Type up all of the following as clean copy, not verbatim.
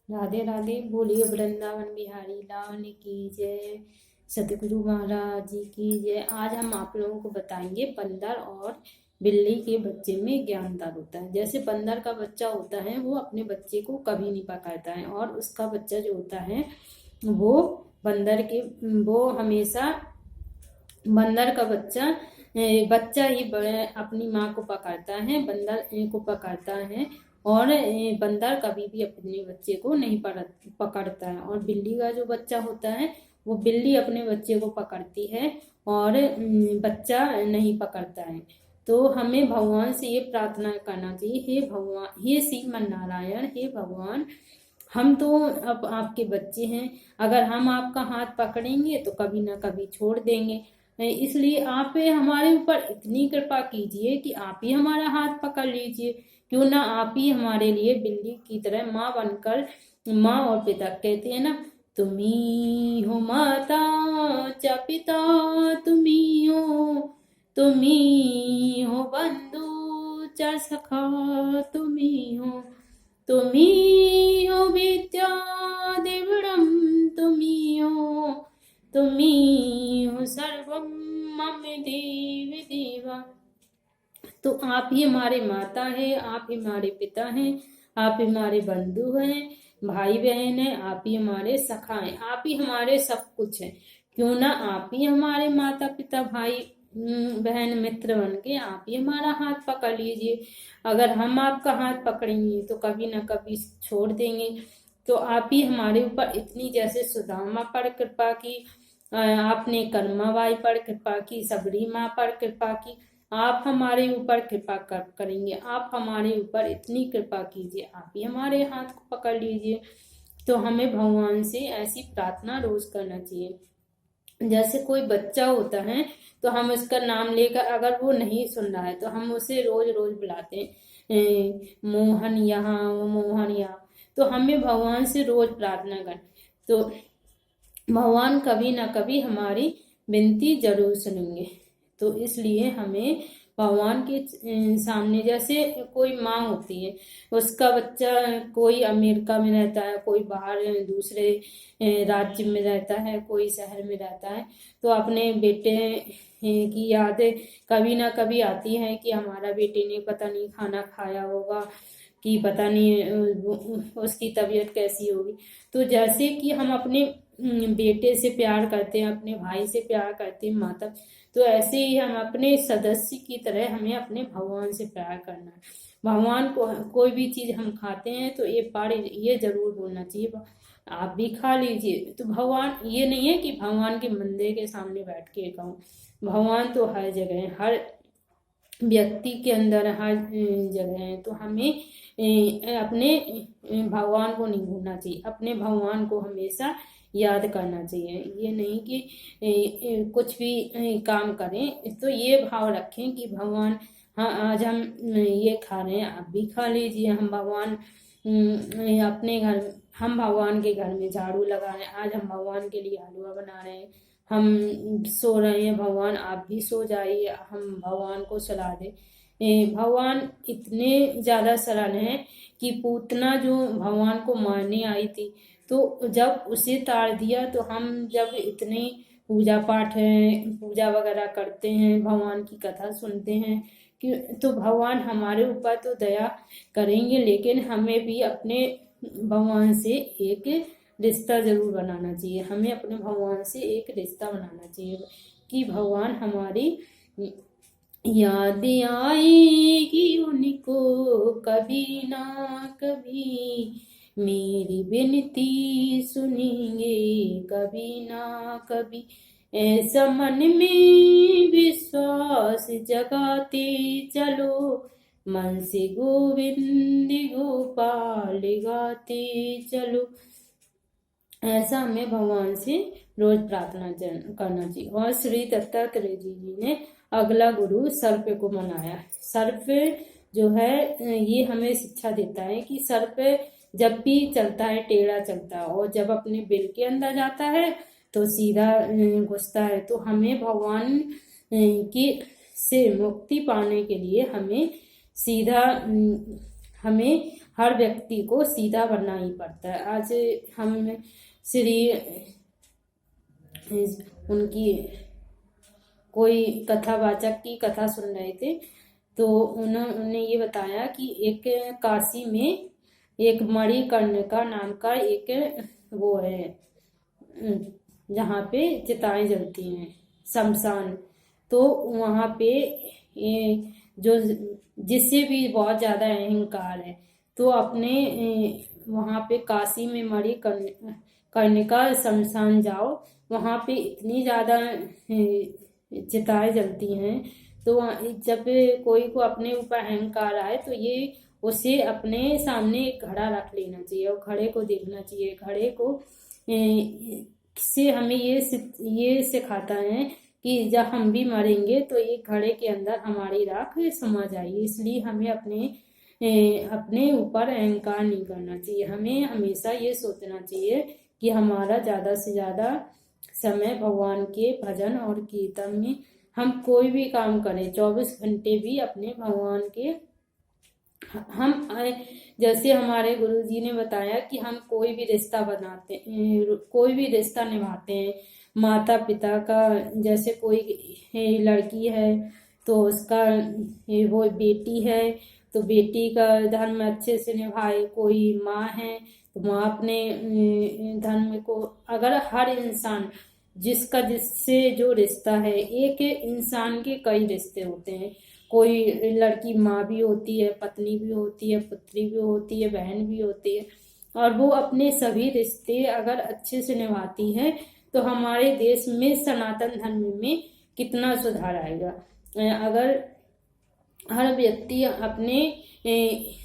राधे राधे। बोलिए वृंदावन बिहारी लाल की जय, सतगुरु महाराज जी की जय। आज हम आप लोगों को बताएंगे बंदर और बिल्ली के बच्चे में क्या अंतर होता है। जैसे बंदर का बच्चा होता है वो अपने बच्चे को कभी नहीं पकड़ता है, और उसका बच्चा जो होता है वो बंदर के वो हमेशा बंदर का बच्चा ही अपनी माँ को पकड़ता है, बंदर को पकड़ता है। और बंदर कभी भी अपने बच्चे को नहीं पकड़ता है। और बिल्ली का जो बच्चा होता है वो बिल्ली अपने बच्चे को पकड़ती है और बच्चा नहीं पकड़ता है। तो हमें भगवान से ये प्रार्थना करना चाहिए, हे भगवान, हे श्रीमन नारायण, हे भगवान, हम तो अब आपके बच्चे हैं, अगर हम आपका हाथ पकड़ेंगे तो कभी ना कभी छोड़ देंगे। इसलिए आप हमारे ऊपर इतनी कृपा कीजिए कि आप ही हमारा हाथ पकड़ लीजिए। क्यों ना आप ही हमारे लिए बिल्ली की तरह माँ बनकर, माँ और पिता कहते हैं ना, तुम्ही हो माता च पिता, तुम्ही हो बंधु च सखा, तुम्ही हो विद्या द्रविड़म, तुम्ही हो सर्वम मम देवी देवा। तो आप ही हमारे माता है, आप ही हमारे पिता हैं, आप ही हमारे बंधु हैं, भाई बहन है, आप ही हमारे सखा हैं, आप ही हमारे सब कुछ हैं। क्यों ना आप ही हमारे माता पिता भाई बहन मित्र बन के आप ही हमारा हाथ पकड़ लीजिए। अगर हम आपका हाथ पकड़ेंगे तो कभी ना कभी छोड़ देंगे। तो आप ही हमारे ऊपर इतनी, जैसे सुदामा पर कृपा की, आपने कर्माबाई पर कृपा की, सबरी माँ पर कृपा की, आप हमारे ऊपर कृपा करेंगे। आप हमारे ऊपर इतनी कृपा कीजिए, आप ही हमारे हाथ को पकड़ लीजिए। तो हमें भगवान से ऐसी प्रार्थना रोज करना चाहिए। जैसे कोई बच्चा होता है तो हम उसका नाम लेकर, अगर वो नहीं सुन रहा है तो हम उसे रोज रोज बुलाते हैं, मोहन यहाँ, मोहन यहाँ। तो हमें भगवान से रोज प्रार्थना कर, तो भगवान कभी ना कभी हमारी विनती जरूर सुनेंगे। तो इसलिए हमें भगवान के सामने, जैसे कोई माँ होती है, उसका बच्चा कोई अमेरिका में रहता है, कोई बाहर दूसरे राज्य में रहता है, कोई शहर में रहता है, तो अपने बेटे की यादें कभी ना कभी आती है कि हमारा बेटे ने पता नहीं खाना खाया होगा, कि पता नहीं उसकी तबीयत कैसी होगी। तो जैसे कि हम अपने बेटे से प्यार करते हैं, अपने भाई से प्यार करते हैं माता, तो ऐसे ही हम अपने सदस्य की तरह हमें अपने भगवान से प्यार करना है। भगवान को कोई भी चीज हम खाते हैं तो ये जरूर बोलना चाहिए, आप भी खा लीजिए। तो भगवान, ये नहीं है कि भगवान के मंदिर के सामने बैठ के कहूँ, भगवान तो हर जगह है, हर व्यक्ति के अंदर, हर जगह है। तो हमें अपने भगवान को नहीं भूलना चाहिए, अपने भगवान को हमेशा याद करना चाहिए। ये नहीं कि कुछ भी काम करें तो ये भाव रखें कि भगवान, हाँ आज हम ये खा रहे हैं, आप भी खा लीजिए। हम भगवान अपने घर, हम भगवान के घर में झाड़ू लगा रहे हैं, आज हम भगवान के लिए हलवा बना रहे हैं, हम सो रहे हैं, भगवान आप भी सो जाइए, हम भगवान को सुला दें। भगवान इतने ज्यादा सरल हैं कि पूतना जो भगवान को मारने आई थी, तो जब उसे तार दिया, तो हम जब इतने पूजा पाठ पूजा वगैरह करते हैं, भगवान की कथा सुनते हैं, कि तो भगवान हमारे ऊपर तो दया करेंगे, लेकिन हमें भी अपने भगवान से एक रिश्ता जरूर बनाना चाहिए। हमें अपने भगवान से एक रिश्ता बनाना चाहिए कि भगवान हमारी याद आएगी उनको कभी ना कभी, मेरी विनती सुनेंगे कभी ना कभी, ऐसा मन में विश्वास जगाते चलो, मन से गोविंद गोपाल गाते चलो। ऐसा हमें भगवान से रोज प्रार्थना करना चाहिए। और श्री दत्तात्रेय जी ने अगला गुरु सर्प को मनाया। सर्प जो है ये हमें शिक्षा देता है कि सर्प जब भी चलता है टेढ़ा चलता है, और जब अपने बिल के अंदर जाता है तो सीधा घुसता है। तो हमें भगवान की से मुक्ति पाने के लिए हमें सीधा हमें हर व्यक्ति को सीधा बनना ही पड़ता है। आज हम श्री उनकी कोई कथावाचक की कथा सुन रहे थे, तो उन्होंने ये बताया कि एक काशी में एक मणिकर्णिका नाम का एक वो है, जहाँ पे चिताएं जलती हैं, शमशान। तो वहाँ पे ये जो जिससे भी बहुत ज़्यादा अहंकार है, तो अपने वहाँ पे काशी में मणिकर्णिका शमशान जाओ, वहाँ पे इतनी ज़्यादा चिताएं जलती हैं। तो जब कोई को अपने ऊपर अहंकार आए तो ये उसे अपने सामने एक घड़ा रख लेना चाहिए और घड़े को देखना चाहिए। घड़े को से हमें ये सिखाता है कि जब हम भी मरेंगे तो एक घड़े के अंदर हमारी राख समा जाएगी। इसलिए हमें अपने ऊपर अहंकार नहीं करना चाहिए। हमें हमेशा ये सोचना चाहिए कि हमारा ज़्यादा से ज़्यादा समय भगवान के भजन और कीर्तन में, हम कोई भी काम करें 24 घंटे भी अपने भगवान के, हम जैसे हमारे गुरुजी ने बताया कि हम कोई भी रिश्ता बनाते, कोई भी रिश्ता निभाते हैं, माता पिता का, जैसे कोई लड़की है तो उसका वो बेटी है तो बेटी का धर्म अच्छे से निभाए, कोई माँ है तो माँ अपने धर्म को, अगर हर इंसान जिसका जिससे जो रिश्ता है, एक इंसान के कई रिश्ते होते हैं, कोई लड़की माँ भी होती है, पत्नी भी होती है, पुत्री भी होती है, बहन भी होती है, और वो अपने सभी रिश्ते अगर अच्छे से निभाती है तो हमारे देश में सनातन धर्म में कितना सुधार आएगा। अगर हर व्यक्ति अपने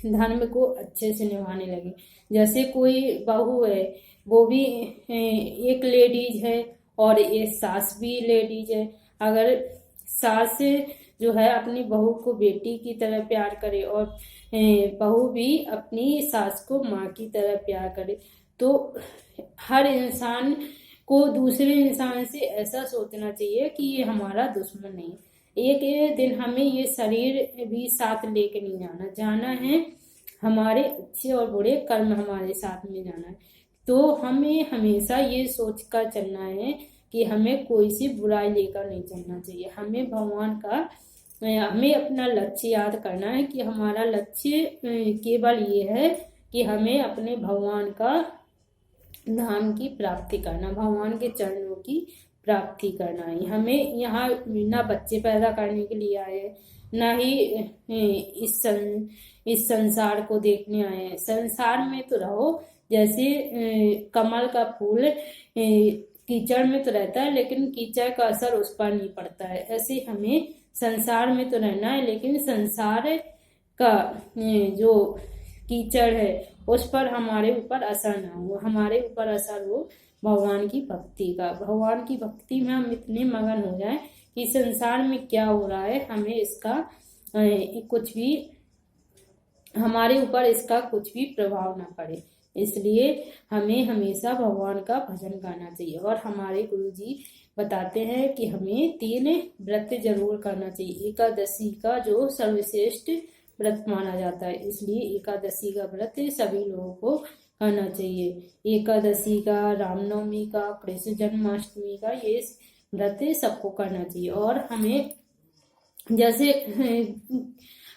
धर्म को अच्छे से निभाने लगे, जैसे कोई बहू है, वो भी एक लेडीज है और एक सास भी लेडीज है। अगर सास जो है अपनी बहू को बेटी की तरह प्यार करे और बहू भी अपनी सास को माँ की तरह प्यार करे, तो हर इंसान को दूसरे इंसान से ऐसा सोचना चाहिए कि ये हमारा दुश्मन नहीं। एक दिन हमें ये शरीर भी साथ लेके नहीं जाना है, हमारे अच्छे और बुरे कर्म हमारे साथ में जाना है। तो हमें हमेशा ये सोच कर चलना है कि हमें कोई सी बुराई लेकर नहीं चलना चाहिए। हमें भगवान का, हमें अपना लक्ष्य याद करना है कि हमारा लक्ष्य केवल ये है कि हमें अपने भगवान का धाम की प्राप्ति करना, भगवान के चरणों की प्राप्ति करना है। हमें यहाँ ना बच्चे पैदा करने के लिए आए, ना ही इस संसार को देखने आए हैं। संसार में तो रहो, जैसे कमल का फूल कीचड़ में तो रहता है लेकिन कीचड़ का असर उस पर नहीं पड़ता है, ऐसे हमें संसार में तो रहना है लेकिन संसार का जो कीचड़ है उस पर हमारे ऊपर असर ना हो, हमारे ऊपर असर हो भगवान की भक्ति का। भगवान की भक्ति में हम इतने मगन हो जाएं कि संसार में क्या हो रहा है हमें इसका कुछ भी, हमारे ऊपर इसका कुछ भी प्रभाव ना पड़े। इसलिए हमें हमेशा भगवान का भजन करना चाहिए। और हमारे गुरुजी बताते हैं कि हमें 3 व्रत जरूर करना चाहिए। एकादशी का जो सर्वश्रेष्ठ व्रत माना जाता है, इसलिए एकादशी का व्रत सभी लोगों को करना चाहिए। एकादशी का, रामनवमी का, कृष्ण जन्माष्टमी का, ये व्रत सबको करना चाहिए। और हमें जैसे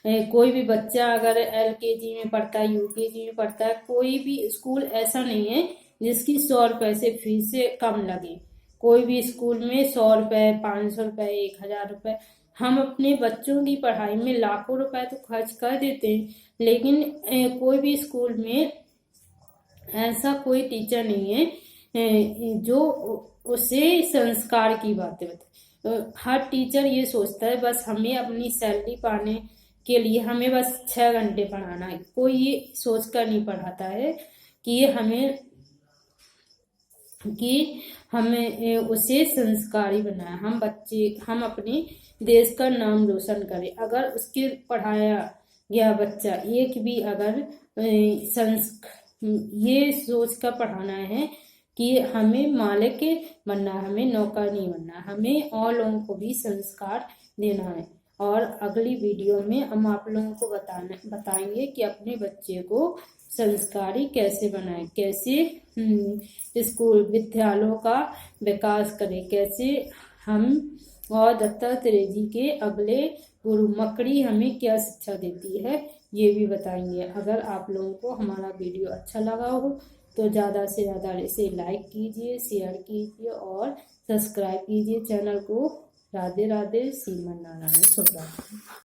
कोई भी बच्चा अगर LKG में पढ़ता है, UKG में पढ़ता है, कोई भी स्कूल ऐसा नहीं है जिसकी 100 रुपए से फीस से कम लगे। कोई भी स्कूल में 100 रुपए, 500 रुपए, 1000 रुपए, हम अपने बच्चों की पढ़ाई में लाखों रुपए तो खर्च कर देते हैं, लेकिन कोई भी स्कूल में ऐसा कोई टीचर नहीं है जो उसे संस्कार की बातें बताए। हर टीचर ये सोचता है बस हमें अपनी सैलरी पाने के लिए हमें बस 6 घंटे पढ़ाना है। कोई ये सोच कर नहीं पढ़ाता है कि हमें उसे संस्कारी बनाए, हम अपने देश का नाम रोशन करें। अगर उसके पढ़ाया गया बच्चा एक भी अगर ये सोच कर पढ़ाना है कि हमें मालिक बनना, हमें नौकर नहीं बनना, हमें और लोगों को भी संस्कार देना है। और अगली वीडियो में हम आप लोगों को बताएंगे कि अपने बच्चे को संस्कारी कैसे बनाएं, कैसे स्कूल विद्यालयों का विकास करें, कैसे हम और दत्तात्रेय जी के अगले गुरु मकड़ी हमें क्या शिक्षा देती है, ये भी बताएंगे। अगर आप लोगों को हमारा वीडियो अच्छा लगा हो तो ज़्यादा से ज़्यादा इसे लाइक कीजिए, शेयर कीजिए और सब्सक्राइब कीजिए चैनल को। राधे राधे, श्रीमन नारायण, शुभ रात्रि।